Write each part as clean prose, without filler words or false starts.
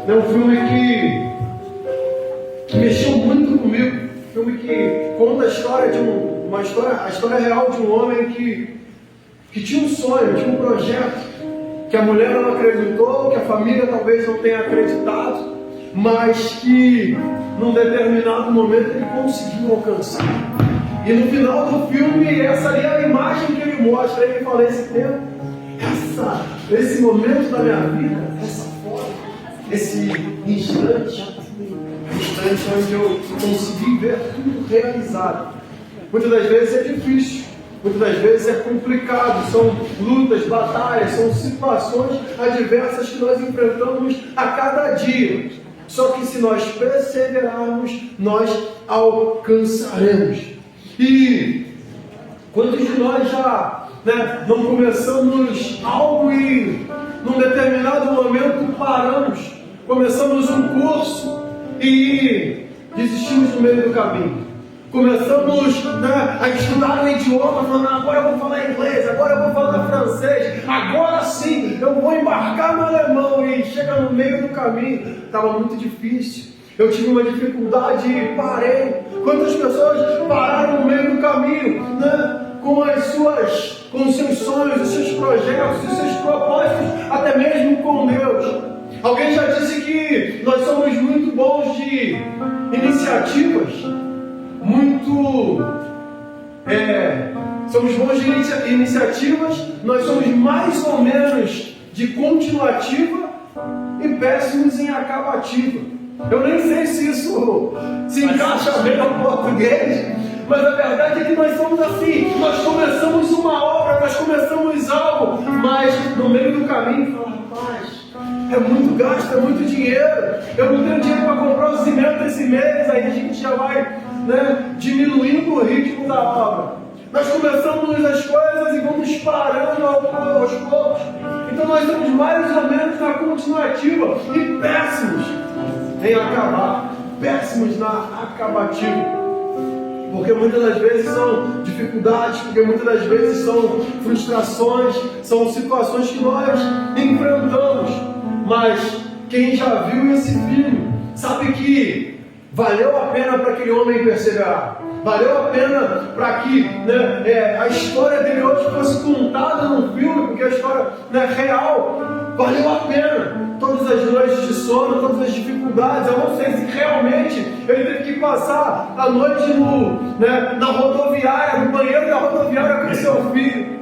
É um filme que mexeu muito comigo. Um filme que conta a história de a história real de um homem que tinha um sonho, tinha um projeto, que a mulher não acreditou, que a família talvez não tenha acreditado, mas que num determinado momento ele conseguiu alcançar. E no final do filme, essa ali é a imagem que ele mostra. Ele fala: esse tempo, esse momento da minha vida, essa forma, esse instante onde eu consegui ver tudo realizado. Muitas das vezes é difícil, muitas das vezes é complicado, são lutas, batalhas, são situações adversas que nós enfrentamos a cada dia. Só que se nós perseverarmos, nós alcançaremos. E quantos de nós já não começamos algo e num determinado momento paramos, começamos um curso e desistimos no meio do caminho. Começamos a estudar um idioma, falando: agora eu vou falar inglês, agora eu vou falar francês, agora sim eu vou embarcar no alemão. E chega no meio do caminho, estava muito difícil, eu tive uma dificuldade e parei. Quantas pessoas pararam no meio do caminho, com os seus sonhos, os seus projetos, os seus propósitos, até mesmo com Deus? Alguém já disse que nós somos muito bons de iniciativas, somos bons de iniciativas, nós somos mais ou menos de continuativa e péssimos em acabativa. Eu nem sei se isso se encaixa bem no português, mas a verdade é que nós somos assim. Nós começamos uma obra, nós começamos algo, mas no meio do caminho falamos: rapaz, é muito gasto, é muito dinheiro, eu não tenho dinheiro para comprar o cimento esse mês. Aí a gente já vai diminuindo o ritmo da obra. Nós começamos as coisas e vamos parando aos poucos. Então nós estamos mais ou menos na continuativa e péssimos em acabar, péssimos na acabativa. Porque muitas das vezes são dificuldades, porque muitas das vezes são frustrações, são situações que nós enfrentamos. Mas quem já viu esse filme sabe que valeu a pena para aquele homem perseverar. Valeu a pena para que a história dele hoje fosse contada no filme, porque a história real. Valeu a pena. Todas as noites de sono, todas as dificuldades. Eu não sei se realmente ele teve que passar a noite na rodoviária, no banheiro da rodoviária com seu filho.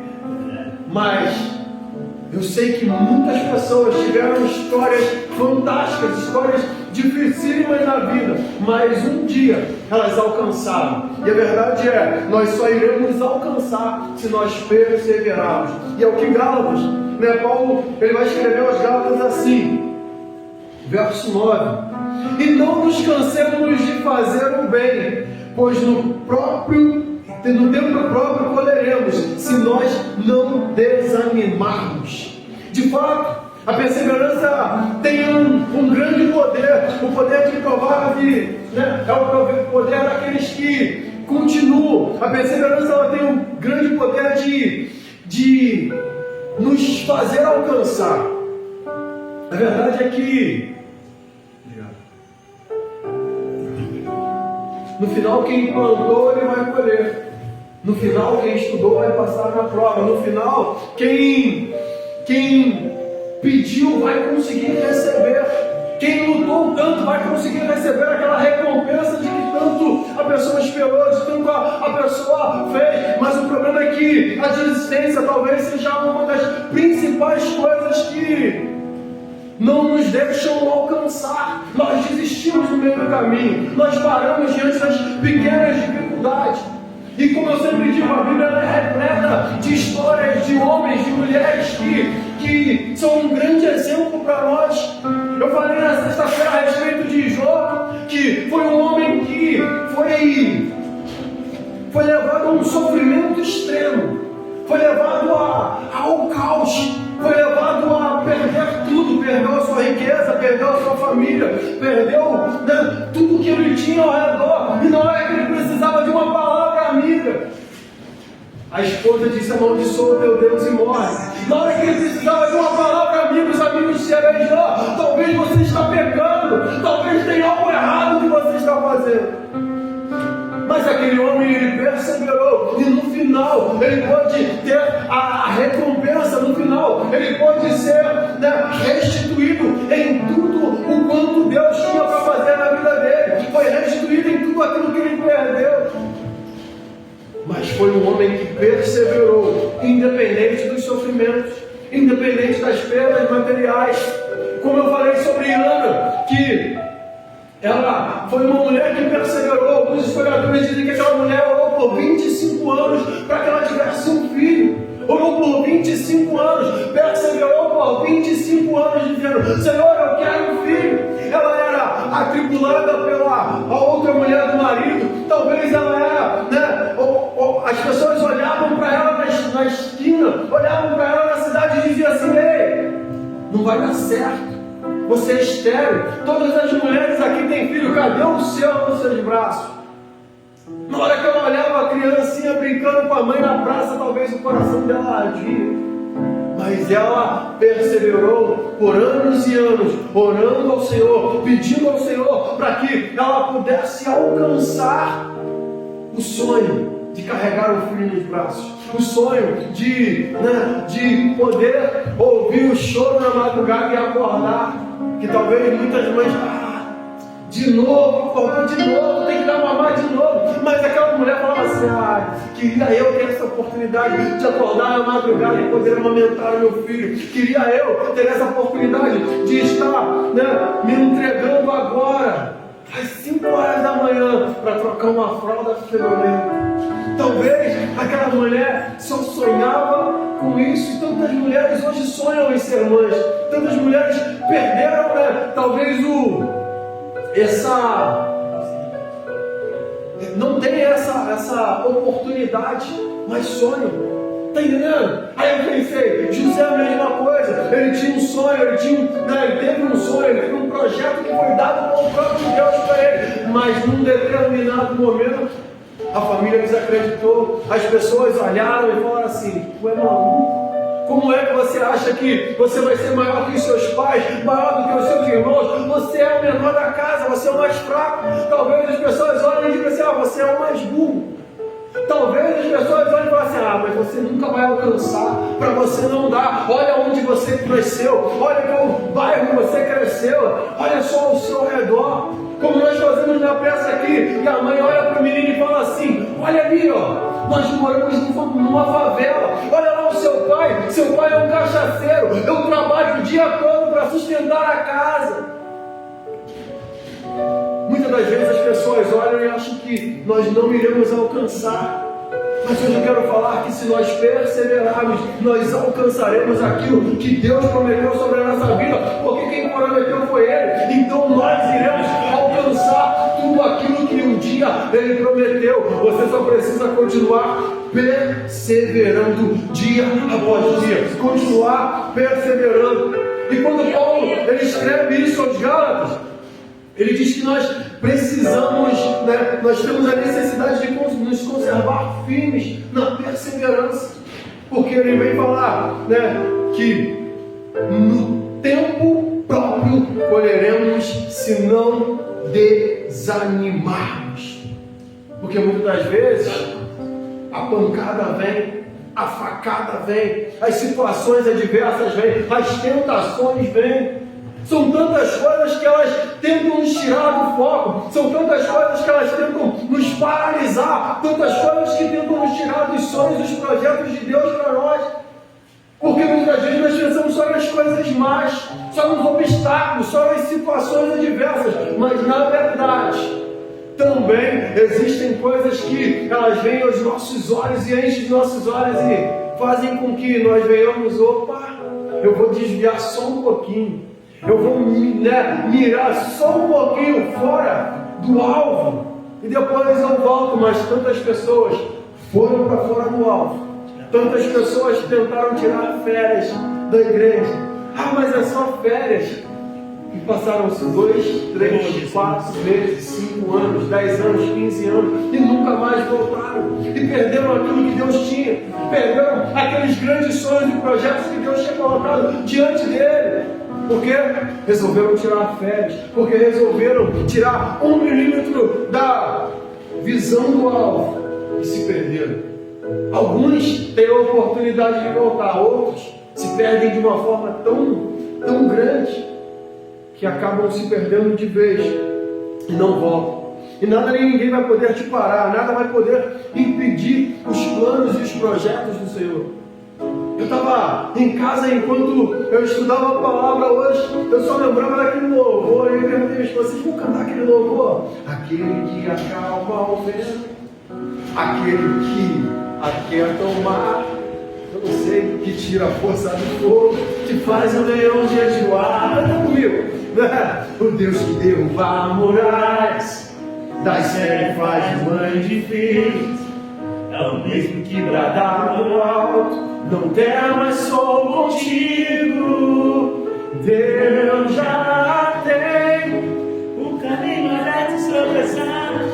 Mas eu sei que muitas pessoas tiveram histórias fantásticas, histórias dificílimas na vida, mas um dia elas alcançaram. E a verdade é, nós só iremos alcançar se nós perseverarmos. E é o que Gálatas, Paulo, ele vai escrever aos Gálatas assim, verso 9: e não nos cansemos de fazer o bem, pois no tempo próprio colheremos, se nós não desanimarmos. De fato, a perseverança tem um grande poder, o poder de provar que é o poder daqueles que continuam. A perseverança ela tem um grande poder de nos fazer alcançar. A verdade é que no final quem plantou ele vai colher. No final quem estudou vai passar na prova. No final quem pediu vai conseguir receber. Quem lutou tanto vai conseguir receber aquela recompensa de que tanto a pessoa esperou, de tanto a pessoa fez. Mas o problema é que a desistência talvez seja uma das principais coisas que não nos deixam alcançar. Nós desistimos no meio do caminho, nós paramos diante das pequenas dificuldades. E como eu sempre digo, a Bíblia é repleta de histórias de homens, de mulheres que são um grande exemplo para nós. Eu falei na sexta-feira a respeito de Jó, que foi um homem que foi levado a um sofrimento extremo, foi levado ao caos, foi levado a perder tudo, perdeu a sua riqueza, perdeu a sua família, perdeu tudo que ele tinha ao redor. E na hora que ele precisava de uma palavra amiga, a esposa disse: amaldiçoa o teu Deus e morre. Na hora que ele precisava de uma palavra amiga, os amigos disseram: Jó, talvez você aquele homem ele perseverou, e no final ele pode ter a recompensa, no final ele pode ser, né, restituído em tudo o quanto Deus tinha para fazer na vida dele, foi restituído em tudo aquilo que ele perdeu. Mas foi um homem que perseverou, independente dos sofrimentos, independente das perdas materiais. Como eu falei sobre Ana, que ela foi uma mulher que perseverou. Alguns historiadores dizem que aquela mulher orou por 25 anos para que ela tivesse um filho. Orou por 25 anos, perseverou por 25 anos, dizendo: Senhor, eu quero um filho. Ela era atribulada pela a outra mulher do marido. Talvez ela era, né, as pessoas olhavam para ela na esquina, olhavam para ela na cidade e diziam assim: ei, não vai dar certo, você é estéril. Todas as mulheres aqui têm filho, cadê o seu nos seus braços? Na hora que ela olhava a criancinha brincando com a mãe na praça, talvez o coração dela ardia. Mas ela perseverou por anos e anos, orando ao Senhor, pedindo ao Senhor para que ela pudesse alcançar o sonho de carregar o filho nos braços, o sonho de poder ouvir o choro na madrugada e acordar. Que talvez muitas mães, de novo, acordou de novo, tem que dar mamar de novo. Mas aquela mulher falava assim: queria eu ter essa oportunidade de acordar na madrugada e poder amamentar o meu filho. Queria eu ter essa oportunidade de estar, né, me entregando agora, às 5 horas da manhã, para trocar uma fralda fedorenta. Talvez aquela mulher só sonhava com isso, e tantas mulheres hoje sonham em ser mães. Tantas mulheres perderam, né, talvez não tem essa oportunidade, mas sonham. Está entendendo? Aí eu pensei, José é a mesma coisa. Ele tinha um sonho, ele teve um sonho, ele teve um projeto que foi dado pelo próprio Deus para ele. Mas num determinado momento, a família desacreditou. As pessoas olharam e falaram assim: tu é maluco? Como é que você acha que você vai ser maior que os seus pais, maior do que os seus irmãos? Você é o menor da casa, você é o mais fraco. Talvez as pessoas olhem e digam assim: você é o mais burro. Talvez as pessoas olhem e falem assim: mas você nunca vai alcançar, para você não dá. Olha onde você cresceu, olha qual bairro você cresceu, olha só ao seu redor. Como nós fazemos na peça aqui, e a mãe olha para o menino e fala assim: olha ali, ó, nós moramos numa favela. Olha lá o seu pai é um cachaceiro, eu trabalho o dia todo para sustentar a casa. Muitas das vezes as pessoas olham e acham que nós não iremos alcançar. Mas hoje eu quero falar que se nós perseverarmos, nós alcançaremos aquilo que Deus prometeu sobre a nossa vida, porque quem prometeu foi Ele. Então nós iremos alcançar tudo aquilo que um dia Ele prometeu. Você só precisa continuar perseverando dia após dia, continuar perseverando. E quando Paulo ele escreve isso aos Gálatas, ele diz que nós precisamos, né, nós temos a necessidade de nos conservar firmes na perseverança, porque ele vem falar, né, que no tempo próprio colheremos se não desanimarmos. Porque muitas das vezes a pancada vem, a facada vem, as situações adversas vêm, as tentações vêm. São tantas coisas que elas tentam nos tirar do foco, são tantas coisas que elas tentam nos paralisar, tantas coisas que tentam nos tirar dos sonhos, dos projetos de Deus para nós. Porque muitas vezes nós pensamos só nas coisas más, só nos obstáculos, só nas situações adversas, mas na verdade também existem coisas que elas vêm aos nossos olhos e enchem os nossos olhos e fazem com que nós venhamos: opa, eu vou desviar só um pouquinho. Eu vou, né, mirar só um pouquinho fora do alvo e depois eu volto. Mas tantas pessoas foram para fora do alvo, tantas pessoas tentaram tirar férias da igreja. Mas é só férias. E passaram-se 2, 3, 4 meses, 5 anos, 10 anos, 15 anos e nunca mais voltaram. E perderam aquilo que Deus tinha, perderam aqueles grandes sonhos e projetos que Deus tinha colocado diante dele. Porque resolveram tirar férias, porque resolveram tirar 1 milímetro visão do alvo e se perderam. Alguns têm a oportunidade de voltar, outros se perdem de uma forma tão grande que acabam se perdendo de vez e não voltam. E nada nem ninguém vai poder te parar, nada vai poder impedir os planos e os projetos do Senhor. Eu estava em casa enquanto eu estudava a palavra hoje, eu só lembrava daquele louvor, e eu perguntei a vocês vão cantar aquele louvor? Aquele que acalma o vento, aquele que aquieta o mar, eu não sei, que tira a força do fogo, que faz o leão jejuar. Canta comigo, né? O Deus que derruba muralhas, das sete faz mãe de filhos, é o mesmo que bradar no alto, não temas, sou contigo. Deus já tem o caminho aberto sobre as águas,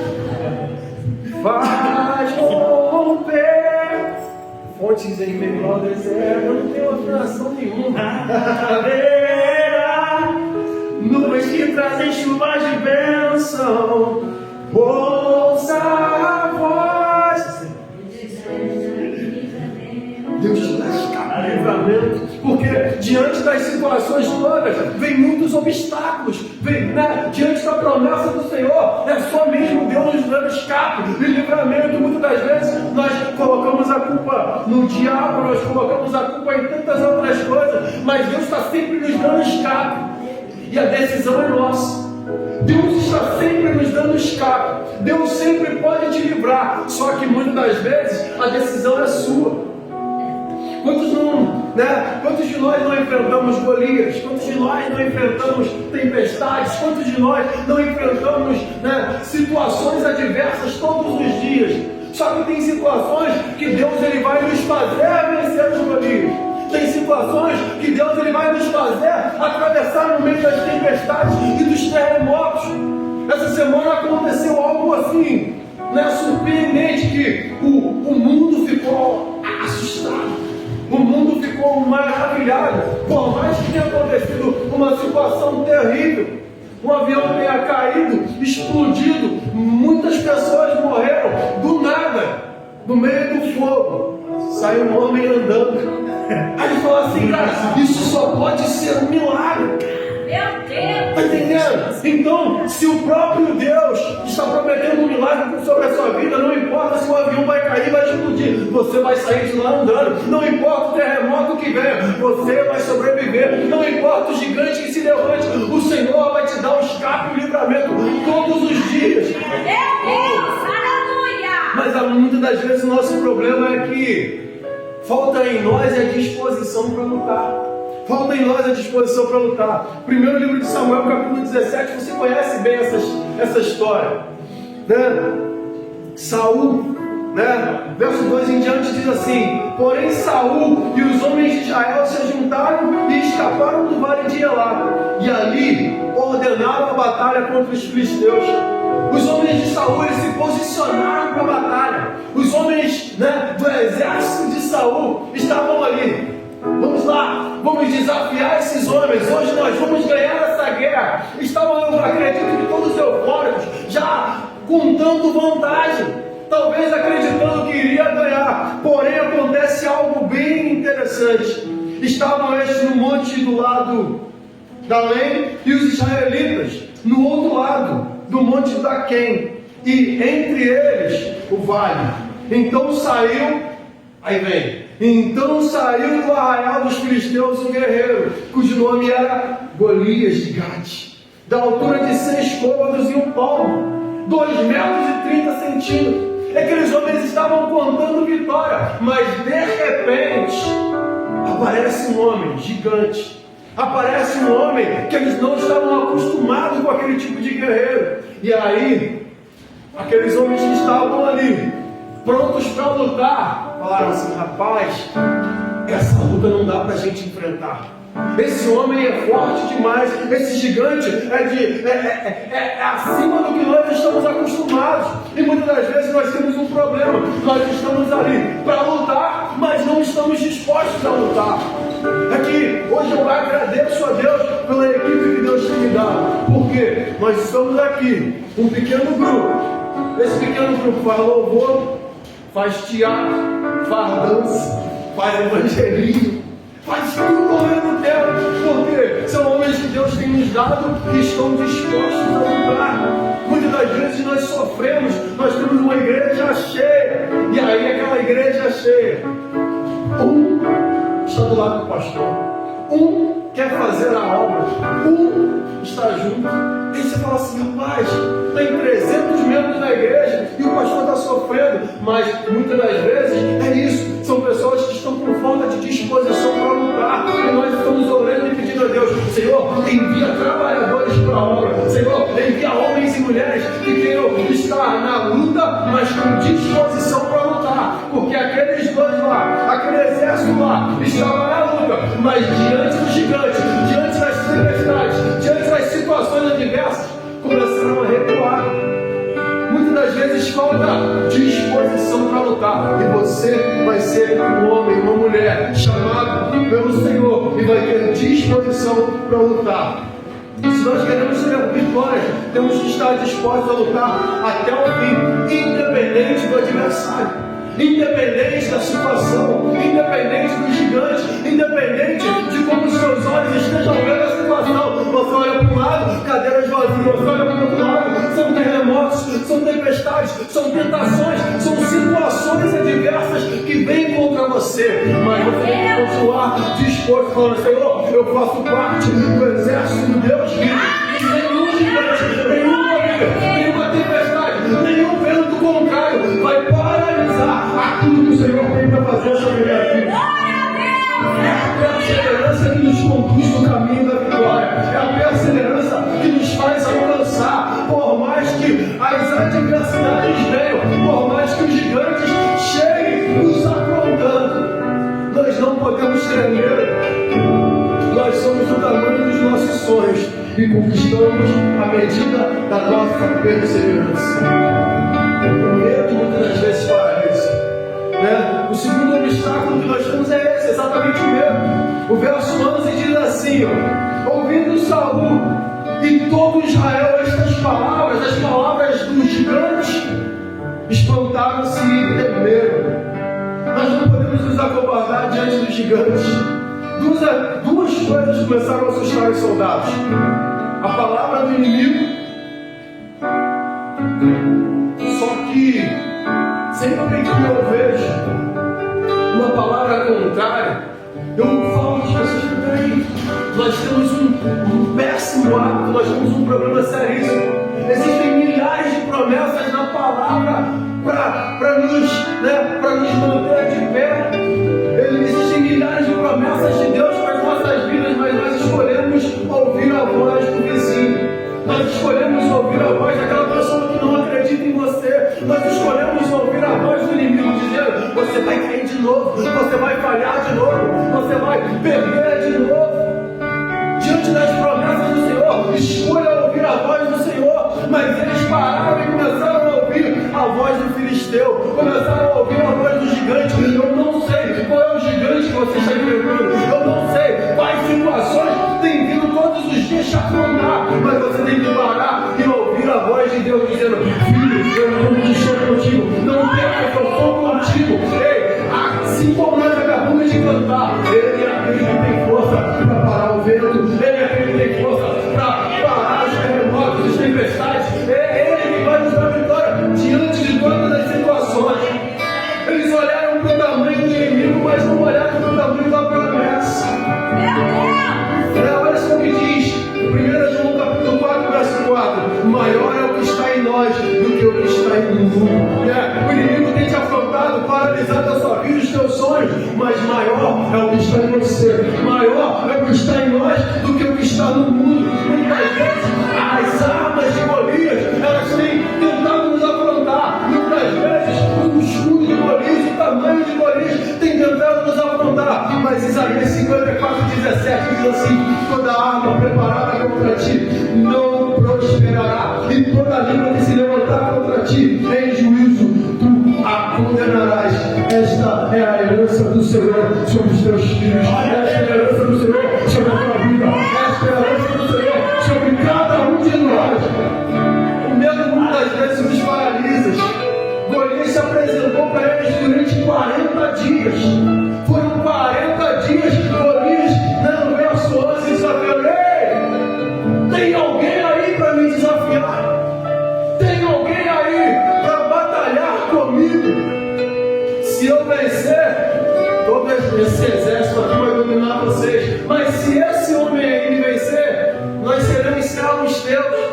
faz romper fontes em meio ao deserto. Eu não tenho afinação nenhuma. Haverá nuvens que trazem chuvas de bênção. Ouça a voz. Deus te dá escape, livramento, porque diante das situações todas vem muitos obstáculos, vem, né? Diante da promessa do Senhor, é só mesmo Deus nos dando escape e livramento. Muitas das vezes nós colocamos a culpa no diabo, nós colocamos a culpa em tantas outras coisas, mas Deus está sempre nos dando escape e a decisão é nossa. Deus está sempre nos dando escape, Deus sempre pode te livrar, só que muitas das vezes a decisão é sua. Quantos de nós não enfrentamos Golias? Quantos de nós não enfrentamos tempestades? Quantos de nós não enfrentamos, né, situações adversas todos os dias? Só que tem situações que Deus ele vai nos fazer vencer os Golias. Tem situações que Deus ele vai nos fazer atravessar no meio das tempestades e dos terremotos. Essa semana aconteceu algo assim, né, surpreendente, que o mundo ficou assustado. O mundo ficou maravilhado, por mais que tenha acontecido uma situação terrível. Um avião tenha caído, explodido, muitas pessoas morreram, do nada, no meio do fogo, sai um homem andando. Aí ele fala assim, cara, isso só pode ser um milagre. Meu Deus! Está entendendo? Então, se o próprio Deus está prometendo um milagre sobre a sua vida, não importa se o avião vai cair, vai explodir, você vai sair de lá andando. Não importa o terremoto que venha, você vai sobreviver. Não importa o gigante que se levante, o Senhor vai te dar o escape e o livramento todos os dias. Meu Deus! Aleluia! Mas muitas das vezes o nosso problema é que falta em nós a disposição para lutar. Falta em nós a disposição para lutar. Primeiro livro de Samuel, capítulo 17, você conhece bem essa história, né? Saul, né? Verso 2 em diante diz assim: porém Saul e os homens de Israel se juntaram e escaparam do vale de Elá, e ali ordenaram a batalha contra os filisteus. Os homens de Saul eles se posicionaram para a batalha. Os homens, né, do exército de Saul estavam ali. Vamos lá, vamos desafiar esses homens. Hoje nós vamos ganhar essa guerra. Estavam, eu acredito que todos eufóricos, já contando vantagem, talvez acreditando que iria ganhar. Porém acontece algo bem interessante. Estavam estes no monte do lado da Lém e os israelitas no outro lado do monte da Quem, e entre eles o vale. Então saiu, aí vem, então saiu do arraial dos filisteus um guerreiro, cujo nome era Golias de Gate, da altura de 6 côvados e um palmo, 2 metros e 30 centímetros. Aqueles homens estavam contando vitória, mas de repente aparece um homem gigante. Aparece um homem que eles não estavam acostumados com aquele tipo de guerreiro. E aí, aqueles homens que estavam ali, prontos para lutar, falaram assim: rapaz, essa luta não dá para a gente enfrentar. Esse homem é forte demais, esse gigante é acima do que nós estamos acostumados. E muitas das vezes nós temos um problema. Nós estamos ali para lutar, mas não estamos dispostos a lutar. É que hoje eu agradeço a Deus pela equipe que Deus tem me dado, porque nós estamos aqui, um pequeno grupo, esse pequeno grupo faz louvor, faz teatro, faz dança, faz evangelismo, faz tudo ao mesmo tempo, porque são homens que Deus tem nos dado que estão dispostos a lutar. Muitas das vezes nós sofremos, nós temos uma igreja cheia, e aí aquela igreja cheia, está do lado do pastor, quer fazer a obra, está junto. E você fala assim, rapaz, tem 300 membros da igreja e o pastor está sofrendo. Mas muitas das vezes é isso, são pessoas que estão com falta de disposição para lutar. E nós estamos orando e pedindo a Deus, Senhor, envia trabalhadores para a obra. Senhor, envia homens e mulheres que queiram estar na luta, mas com disposição para lutar. Porque aqueles dois lá, aquele exército lá, estava na luta, mas diante do gigante, diante das tempestades, diante das situações adversas, começaram a recuar. Muitas das vezes falta disposição para lutar. E você vai ser um homem, uma mulher chamado pelo Senhor e vai ter disposição para lutar. Se nós queremos ter vitória, temos que estar dispostos a lutar até o fim, independente do adversário, independente da situação, independente do gigante, independente de como os seus olhos estejam vendo a situação. Você olha para um lado, cadeiras vazias, você olha para o outro lado, são terremotos, são tempestades, são tentações, são situações adversas que vêm contra você, mas você tem que continuar disposto, falando, Senhor, eu faço parte do exército de Deus vivo, e nenhum gigante, nenhuma tempestade, nenhum vento contrário vai paralisar aquilo que o Senhor tem para fazer sobre a minha vida. É a perseverança que nos conduz no caminho da vitória. É a perseverança que nos faz alcançar. Por mais que as adversidades venham, por mais que os gigantes cheguem nos afrontando, nós não podemos tremer. Nós somos do tamanho dos nossos sonhos e conquistamos à medida da nossa perseverança. O medo muitas das vezes paralisa. O segundo obstáculo que nós temos é esse, exatamente o medo. O verso 11 diz assim, ouvindo Saul e todo Israel estas palavras, as palavras dos gigantes, espantaram-se e temeram. Nós não podemos nos acovardar diante dos gigantes. Duas coisas começaram a assustar os soldados: a palavra do inimigo. Só que sempre que eu vejo uma palavra contrária, eu falo às pessoas que peraí, nós temos um péssimo hábito, nós temos um problema seríssimo. Existem milhares de promessas na palavra para nos manter de pé. Existem milhares de promessas de Deus para as nossas vidas, mas nós escolhemos ouvir a voz do vizinho. Nós escolhemos ouvir a voz daquela pessoa que não acredita em você. Nós escolhemos ouvir a voz do inimigo dizendo, você vai cair de novo, você vai falhar de novo, você vai perder de novo. Diante das promessas do Senhor, escolha ouvir a voz do Senhor. Mas eles pararam e começaram a ouvir a voz do filisteu, começaram a ouvir a voz do gigante. Eu não sei qual é o gigante que você está enfrentando, eu não sei quais situações têm vindo todos os dias te afrontar, mas você tem que parar e ouvir a voz de Deus dizendo, filho, eu estou contigo, não temas, eu estou contigo. Ei, assim como nós acabamos de cantar, ele é aquele que tem força para parar o vento, ele é aquele que tem força para parar os terremotos, as tempestades, é ele que vai nos dar vitória diante de todas as situações. Eles olharam para o tamanho do inimigo, mas não olharam para o tamanho da promessa. Olha só o que diz, 1 João capítulo 4, verso 4, maior é o que está em nós do que o que está no mundo. O inimigo tem te afrontado, paralisado a sua vida e os teus sonhos, mas maior é o que está em você, maior é o que está em nós do que o que está no mundo. Muitas vezes as armas de Golias, elas têm tentado nos afrontar. Muitas vezes o escudo de Golias, o tamanho de Golias tem tentado nos afrontar. Mas Isaías 54:17 diz assim, toda arma preparada contra ti não prosperará, e toda língua que se levantar contra ti em juízo tu a condenarás. Esta é a herança do Senhor sobre os teus filhos, esta é a herança do Senhor sobre a tua vida, esta é a herança do Senhor desafiar? Tem alguém aí para batalhar comigo? Se eu vencer, todo esse exército aqui vai dominar vocês. Mas se esse homem aí me vencer, nós seremos escravos teus.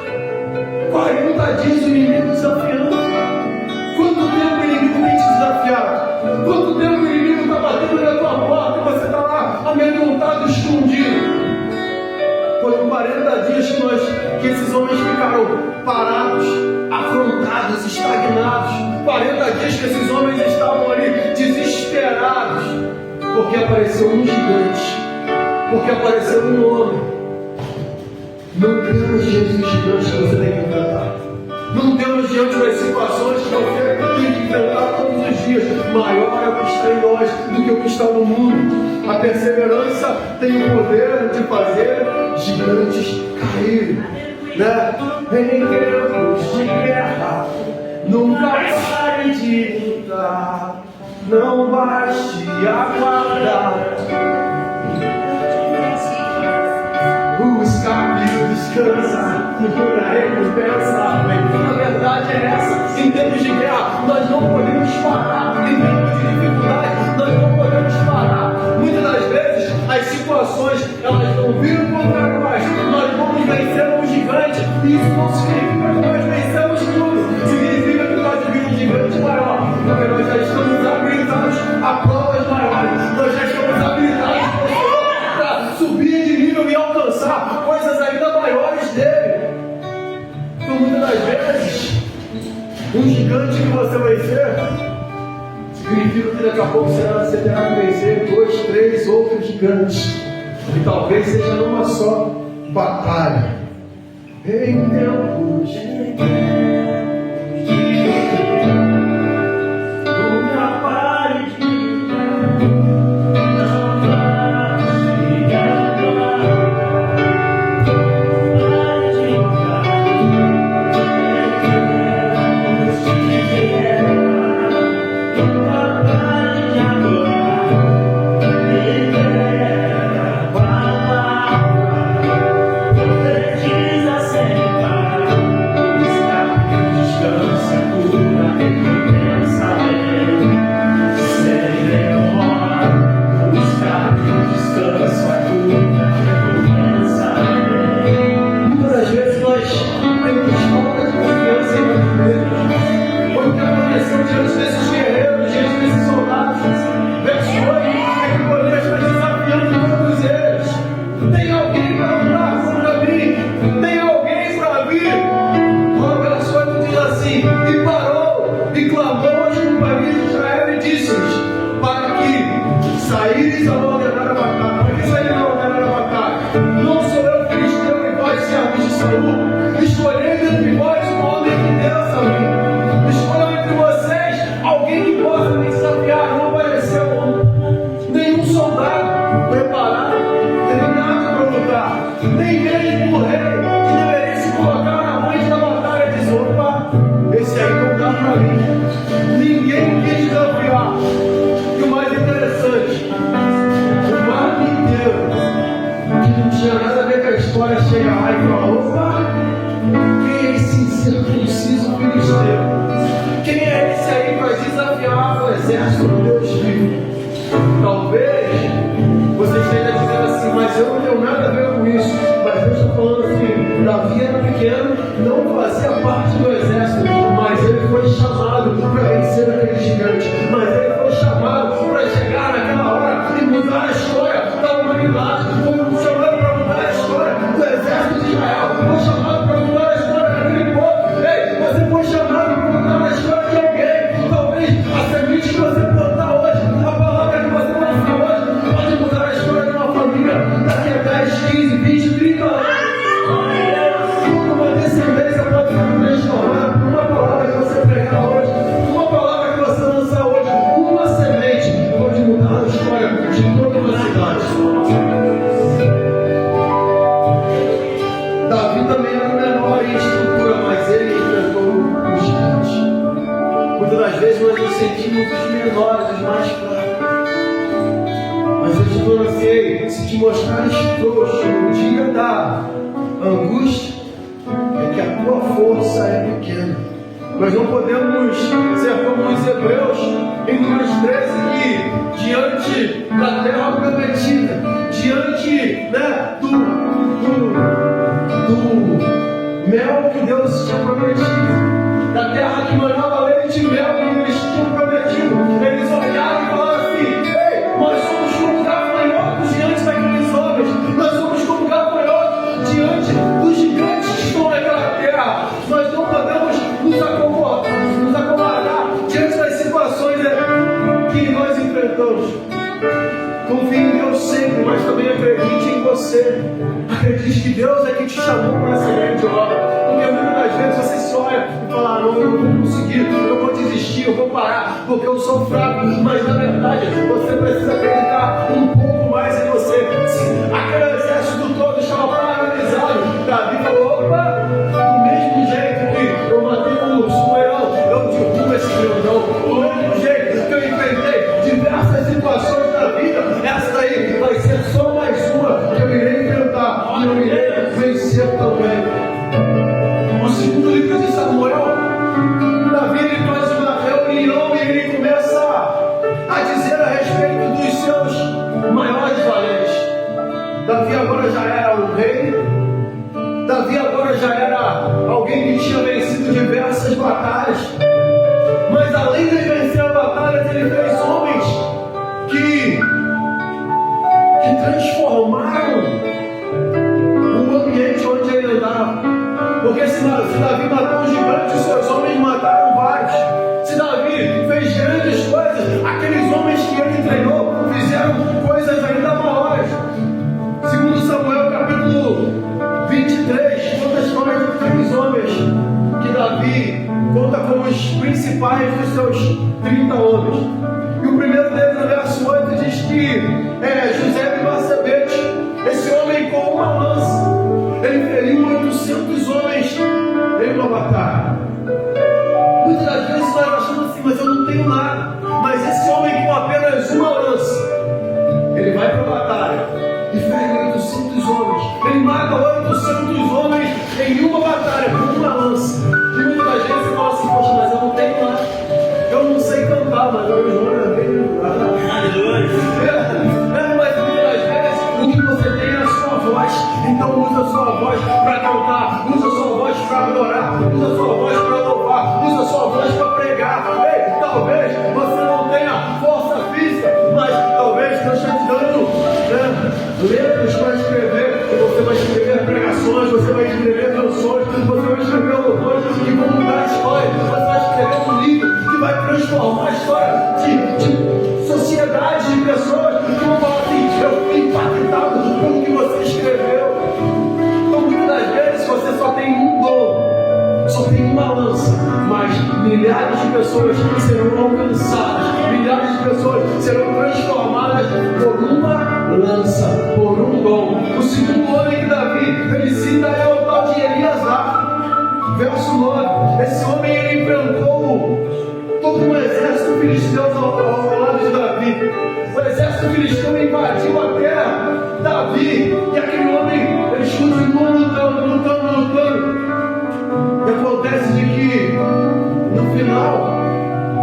40 dias o inimigo desafiando. Quanto tempo o inimigo tem te desafiado? Quanto tempo o inimigo está batendo na tua porta e você está lá amedrontado, escondido? Foram 40 dias que esses homens ficaram parados, afrontados, estagnados. 40 dias que esses homens estavam ali desesperados, porque apareceu um gigante, porque apareceu um homem. Não temos diante dos gigantes que você tem que enfrentar. Não temos diante das situações que você tem que enfrentar todos os dias. Maior é o que está em nós do que o que está no mundo. A perseverança tem o poder de fazer gigantes caírem. Né? Em tempos de guerra, nunca pare de lutar. Não baste aguardar. O escape descansa, a recompensa. A verdade é essa. Em tempos de guerra, nós não podemos parar. Em tempos de dificuldade, nós não podemos parar. Muitas das vezes, as situações, elas vão vir contra nós. Nós vamos vencer um gigante. E isso não significa que nós vencemos tudo. Significa que pode vir um gigante maior. Porque nós já estamos habilitados a provas maiores. Nós já estamos habilitados para subir de nível e alcançar coisas ainda maiores dele. Então, muitas das vezes, um gigante que você vencer significa que daqui a pouco você terá que vencer 2, 3 outros gigantes. E talvez seja numa só batalha. Em tempos nunca pare de te mostrar estroxo no dia da angústia, é que a tua força é pequena. Nós não podemos ser como os hebreus em Números 13, que diante da terra prometida, diante, né, do mel que Deus tinha prometido, da terra que manava leite e mel que eles tinham prometido, eles olharam e falaram assim: ei, nós somos como gafanhotos diante daqueles homens, nós somos como gafanhotos diante dos gigantes que estão naquela terra, nós não podemos nos acomodar diante das situações que nós enfrentamos. Confie em Deus sempre, mas também acredite em você. Acredite que Deus é quem te chamou para essa grande obra. Porque muitas das vezes você se olha e fala: não, eu não vou conseguir, eu vou desistir, eu vou parar, porque eu sou fraco. Mas na verdade, você precisa acreditar um pouco mais em você. Aquele exército todo estava paralisado. Davi falou: opa, do mesmo jeito que eu matei um urso, um leão, eu derrubo esse grandão. Do mesmo jeito que eu enfrentei diversas situações da vida, essa aí vai ser só mais uma que eu irei enfrentar e eu irei vencer também. No segundo livro de Samuel, Davi ele faz uma reunião e ele começa a dizer a respeito dos seus maiores valentes. Davi agora já era um rei, Davi agora já era alguém que tinha vencido diversas batalhas, mas além de vencer a batalha, ele fez homens que transformaram o ambiente onde ele andava. Porque se Davi matou um gigante, seus homens mataram vários. Se Davi fez grandes coisas, aqueles homens que ele treinou fizeram coisas ainda maiores. Segundo Samuel capítulo 23, conta a história de 3 homens que Davi conta como os principais dos seus 30 homens. E o primeiro deles, no verso 8, diz que José de Bacebete, esse homem com uma lança, ele feriu 800 homens em uma batalha. Muitas das vezes nós achamos assim: mas eu não tenho nada. Mas esse homem com apenas uma lança, ele vai para a batalha e fere 800 homens. Ele mata 800 homens em uma batalha com uma lança. E muitas das vezes você fala assim: poxa, mas eu não tenho nada. Eu não sei cantar, mas eu juro bem. Mas muitas das vezes o que você tem é a sua voz. Então usa a sua voz para cantar, usa a sua voz para adorar, usa a sua voz para louvar, usa a sua voz para pregar. Ei, talvez você não tenha força física, mas talvez Deus esteja te dando letras para escrever. Você vai escrever pregações, você vai escrever canções, você vai escrever louvores que vão mudar a história. Você vai escrever um livro que vai transformar a história de sociedade, de pessoas que vão falar assim: eu fui impactado pelo que você escreveu. Então muitas das vezes você só tem um dom, só tem uma lança, mas milhares de pessoas serão alcançadas, milhares de pessoas serão transformadas por uma lança, por um dom. O segundo homem que Davi ele cita é o tal de Eliasaf, verso 9. Esse homem ele enfrentou todo um exército filisteu ao lado de Davi. O exército filisteu invadiu a terra. Davi e aquele homem, eles continuam lutando. E acontece de que no final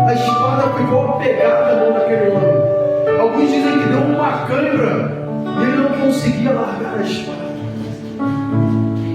a espada ficou pegada na mão daquele homem. Alguns dizem que deu uma cãibra e ele não conseguia largar a espada.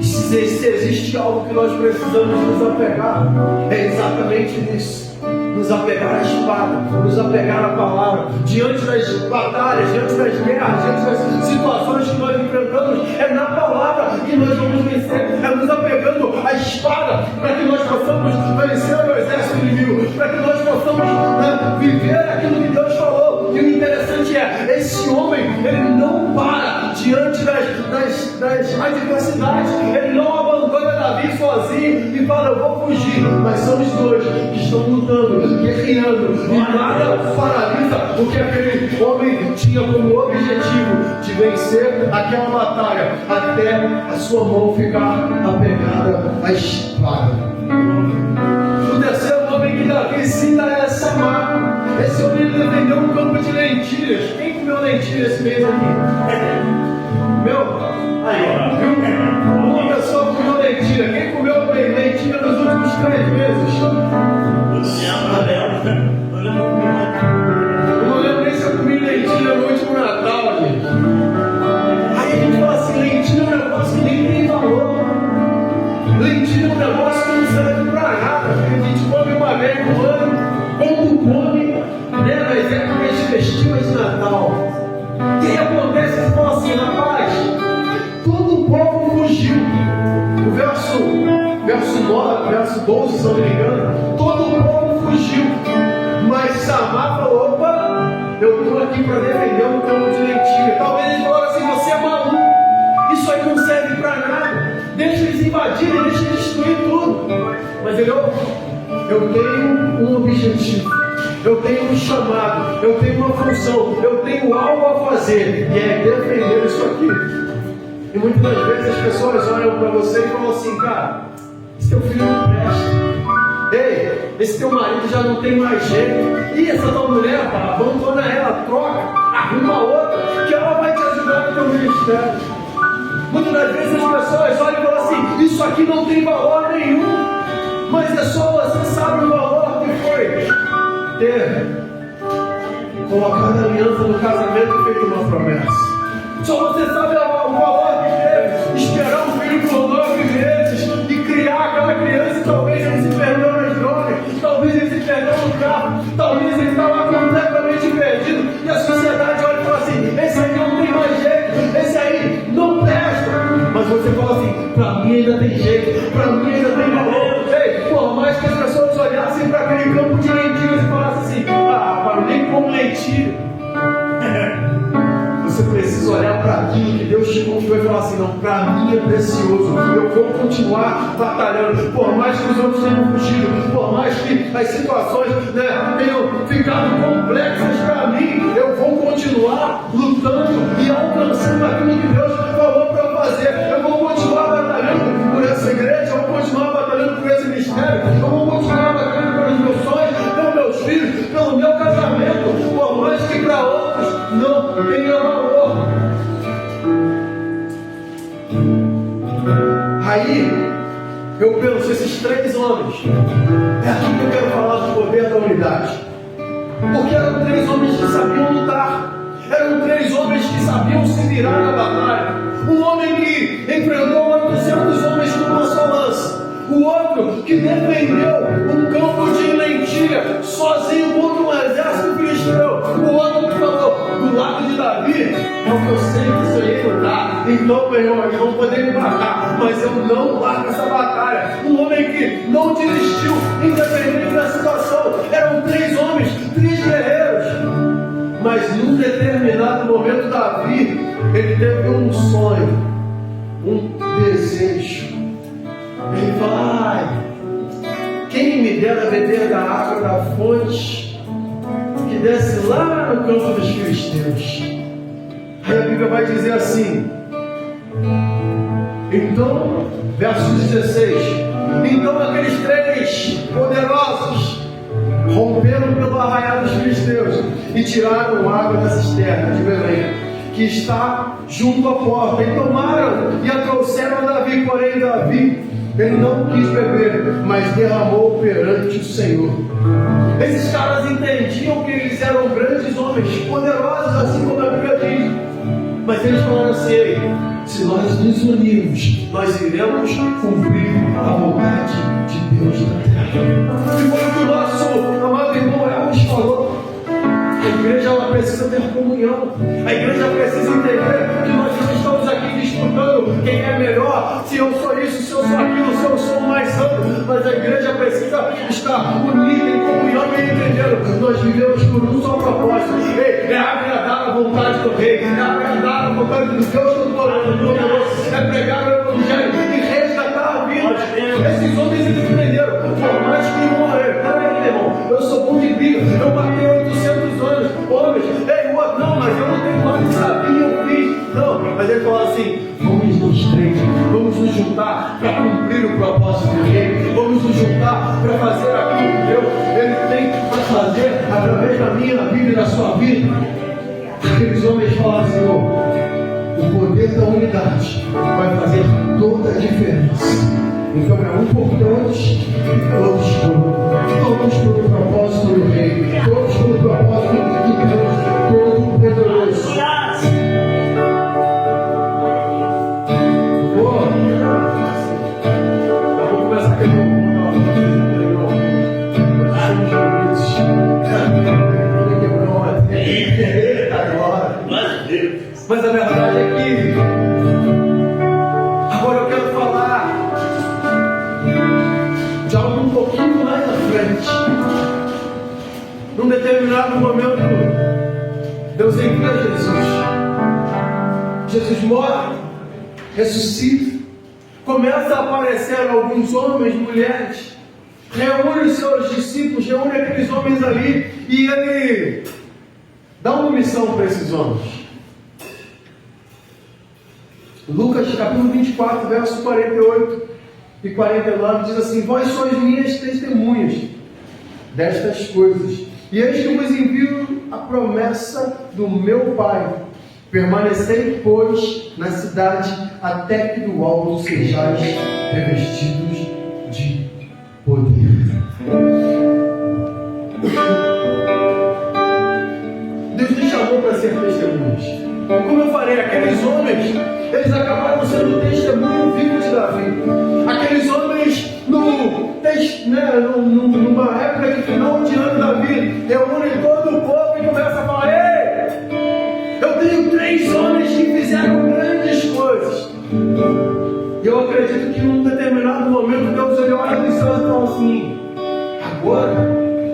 Se existe algo que nós precisamos nos apegar, é exatamente nisso. Nos apegar à espada, nos apegar à palavra. Diante das batalhas, diante das guerras, diante das situações que nós enfrentamos, é na palavra que nós vamos vencer. É nos apegando à espada para que nós possamos vencer o exército inimigo, para que nós possamos viver aquilo que Deus falou. E o interessante é, esse homem, ele não para diante das adversidades. Ele não abandona Davi sozinho e fala: eu vou fugir. Mas são os dois que estão lutando, guerreando, e nada paralisa o que aquele homem tinha como objetivo de vencer aquela batalha até a sua mão ficar apegada à espada. O terceiro homem que Davi cita é Samar. Esse homem ele vendeu um campo de lentilhas. Quem comeu lentilha esse mês aqui? Meu? Aí, viu? Uma pessoa comeu lentilha. Quem comeu lentilha? lentilha é um negócio que não serve para nada. A gente come uma vez no ano, quando come, né, nas épocas festivas de Natal. O que acontece? Você fala assim, rapaz, todo o povo fugiu. O verso 9, verso 12, se não me engano, todo o povo fugiu. Mas Samar falou, opa, eu estou aqui para defender um campo de lentilha. Talvez ele falou assim, você é maluco, isso aí não serve para nada. Deixa eles invadirem, deixa eles destruir tudo. Mas ele, eu tenho um objetivo, eu tenho um chamado, eu tenho uma função, eu tenho algo a fazer, e é defender isso aqui. E muitas das vezes as pessoas olham para você e falam assim, cara, esse teu filho não presta. Ei, esse teu marido já não tem mais jeito. E essa tua mulher, pá, abandona ela, troca, arruma outra, que ela vai te ajudar no teu ministério. Muitas das vezes as pessoas olham e falam assim, isso aqui não tem valor nenhum. Mas é só você sabe o valor que foi ter colocado a aliança no casamento e feito uma promessa. Só você sabe o valor que teve esperar um filho por 9 meses e criar aquela criança. E talvez ele se perdeu nas drogas, talvez ele se perdeu no carro, talvez ele estava completamente perdido. E a sociedade olha e fala assim, esse aí não tem mais jeito, esse aí não presta. Mas você fala assim, para mim ainda tem jeito, para mim ainda tem valor. Ei, por mais que as pessoas olhassem para aquele campo de lentilhas e falassem assim, para nem como lentilha. Você precisa olhar para aquilo que Deus te confiou e falar assim, não, para mim é precioso, eu vou continuar batalhando, por mais que os outros tenham fugido, por mais que as situações, né, tenham ficado complexas para mim, eu vou continuar lutando e alcançando aquilo que Deus falou para eu fazer. Eu vou continuar batalhando por essa igreja, eu vou continuar batalhando por esse ministério, eu vou continuar batalhando pelos meus sonhos, pelos meus filhos, pelo meu casamento, por mais que para outros não tenha valor. Aí eu penso, esses 3 homens, é aqui que eu quero falar do poder da unidade. Porque eram 3 homens que sabiam lutar, eram 3 homens que sabiam se virar na batalha. Um homem que enfrentou 800 homens com uma só lança, o outro que defendeu um campo de lentilha sozinho contra um exército filisteu, o outro que falou, do lado de Davi, é o que eu sempre sonhei lutar, então meu irmão, eles vão poder me matar, mas eu não largo essa batalha. Um homem que não desistiu, independente da situação. Eram 3 homens, 3 guerreiros, mas num determinado momento Davi, ele teve um sonho, um desejo. Ele fala, quem me dera beber da água da fonte que desce lá no campo dos filisteus. Aí a Bíblia vai dizer assim, então, verso 16, então aqueles 3 poderosos romperam pelo arraial dos filisteus e tiraram água da cisterna de Belém, que está junto à porta, e tomaram e a trouxeram a Davi. Porém Davi, ele não quis beber, mas derramou perante o Senhor. Esses caras entendiam que eles eram grandes homens, poderosos, assim como a Bíblia diz. Mas eles falaram assim, se nós nos unirmos, nós iremos cumprir a vontade de Deus na terra. E foi o que o nosso amado irmão Elvis falou. A igreja, ela precisa ter comunhão. A igreja precisa entender que nós não estamos aqui disputando quem é melhor, se eu sou isso, se eu sou aquilo, se eu sou mais santo. Mas a igreja precisa estar unida em comunhão e entendendo. Nós vivemos por um só propósito. É agradar a vontade do Rei, é agradar a vontade do Deus Todo-Poderoso, é pregar o Evangelho e resgatar a vida. Esses homens entenderam. Por mais que morrer, peraí, irmão, eu sou bom de briga, eu matei 800 homens, ei, o outro, não, mas eu não tenho mais sabia, eu fiz, não, mas ele falou assim, vamos nos 3, vamos nos juntar para cumprir o propósito do Rei, vamos nos juntar para fazer aquilo que Deus, Ele tem para fazer através da minha vida e da sua vida. Aqueles homens falaram, Senhor, o poder da unidade vai fazer toda a diferença. Então é um por todos e todos pelo propósito do Rei, todos pelo propósito de Deus Todo-Poderoso. Mas a verdade é que agora eu quero falar de algo um pouquinho mais à frente. Num determinado momento, Deus envia Jesus. Jesus morre, ressuscita, começa a aparecer alguns homens, mulheres, reúne os seus discípulos, reúne aqueles homens ali e ele dá uma missão para esses homens. Lucas capítulo 24, verso 48 e 49 diz assim: vós sois minhas testemunhas destas coisas, e eis que vos envio a promessa do meu Pai. Permanecei, pois, na cidade, até que do alto sejais revestidos de poder. Deus nos chamou para ser testemunhas. Como eu falei, aqueles homens, eles acabaram sendo testemunho vivo de Davi. Aqueles homens, numa época de final de ano, Davi reúne todo o povo e começa a falar: ei, eu tenho 3 homens que fizeram grandes coisas. E eu acredito que num determinado momento Deus olhou para os céus e falou assim: agora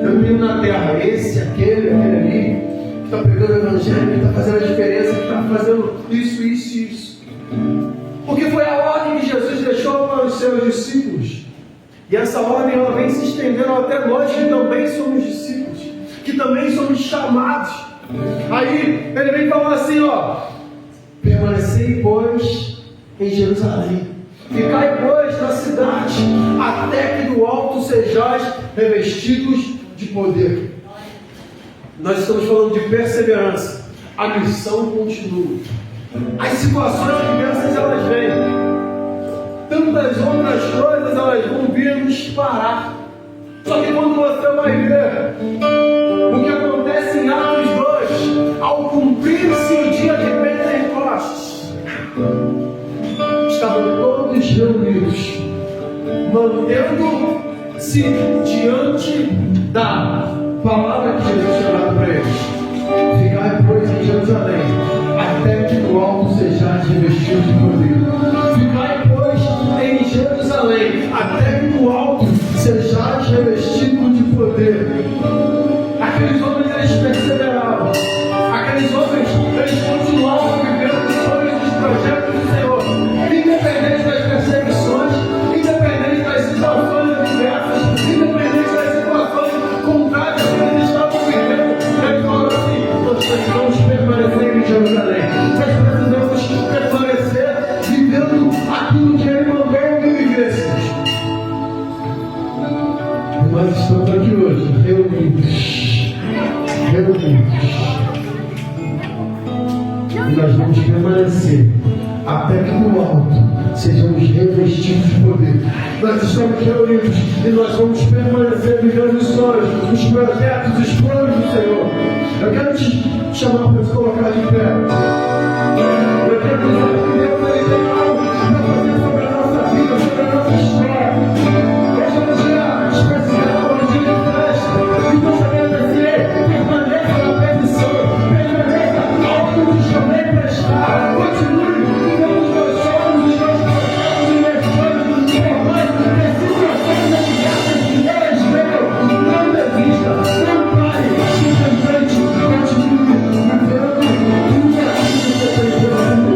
eu tenho na terra esse, aquele ali, que está pregando o evangelho, que está fazendo a diferença, que está fazendo isso, isso e isso. Porque foi a ordem que Jesus deixou para os seus discípulos. E essa ordem ela vem se estendendo até nós que também somos discípulos, que também somos chamados. Aí ele vem falar assim: permanecei, pois, em Jerusalém, ficai, pois, na cidade, até que do alto sejais revestidos de poder. Nós estamos falando de perseverança. A missão continua. As situações diversas elas vêm. Tantas outras coisas elas vão vir nos parar. Só que quando você vai ver o que acontece em Atos 2, ao cumprir-se o dia de Pentecostes, estavam todos reunidos, mantendo-se diante da palavra que Jesus tinha dado para eles. Ficai, pois, em Jerusalém, até que do alto sejais revestidos de poder. Ficai, pois, em Jerusalém, até que do alto sejais revestidos de poder. Aqueles homens, eles perseveravam. Aqueles homens, eles continuavam vivendo os sonhos dos projetos do Senhor, independente das perseguições, independente das situações adversas, independente das situações contrárias que eles estavam vivendo. Eles falaram assim: nós precisamos permanecer em Jerusalém, nós precisamos permanecer vivendo aquilo que Ele mandou que vivêssemos. E nós estamos aqui hoje, reunidos. E nós vamos permanecer até que no alto sejamos revestidos de poder. Nós estamos reunidos e nós vamos permanecer vivendo os sonhos, os projetos, os planos do Senhor. Eu quero te chamar para se colocar de pé. Eu quero dizer que Deus tem algo para fazer sobre a nossa vida, sobre a nossa história. Hoje é um dia especial, um dia de festa. E você vai dizer: permaneça na permissão, permaneça aonde eu te chamei para estar. Continue vivendo os meus sonhos, os meus projetos, os meus planos, os meus planos, as situações adversas que elas venham. Não desista, não pare, siga em frente, continue vivendo tudo aquilo que você está vivendo.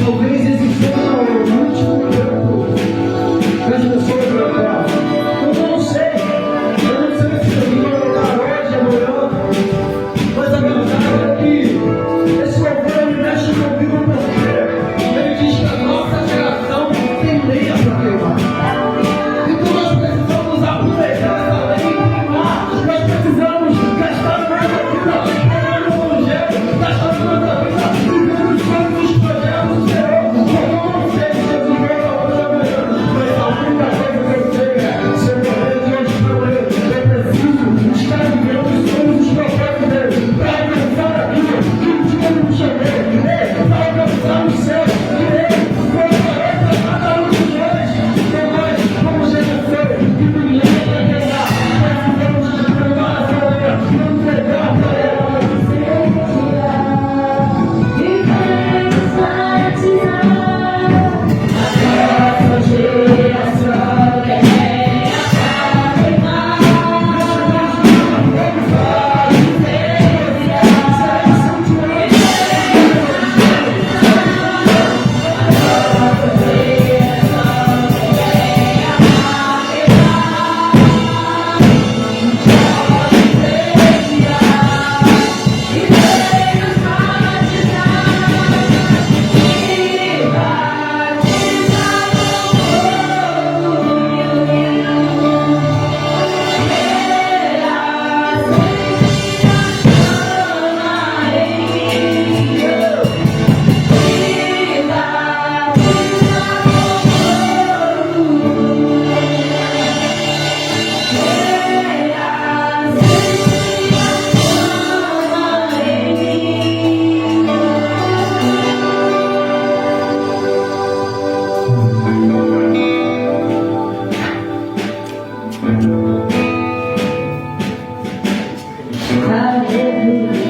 Talvez esse seja o último tempo que as pessoas vão dar. Eu não sei se eu vou voltar hoje, amanhã, mas a verdade é que esse governo mexe comigo porque ele diz que a nossa geração tem lenha para queimar. Então nós precisamos aproveitar essa lenha e queimar. Nós precisamos gastar nossa vida pregando o evangelho, gastar nossa vida vivendo os sonhos dos projetos do Senhor. Eu não sei se Jesus vai falar hoje amanhã, mas a única coisa que eu sei é: se eu morrer diante de amanhã, eu preciso estar vivendo os sonhos dos projetos dele, para alcançar aquilo que o dia me chamou, para alcançar o céu, e ele foi para cada um de nós. Então nós, como geração, que nos leva a pegar, precisamos de provar essa lenha, não pegar para ela, mas o Senhor Aleluia.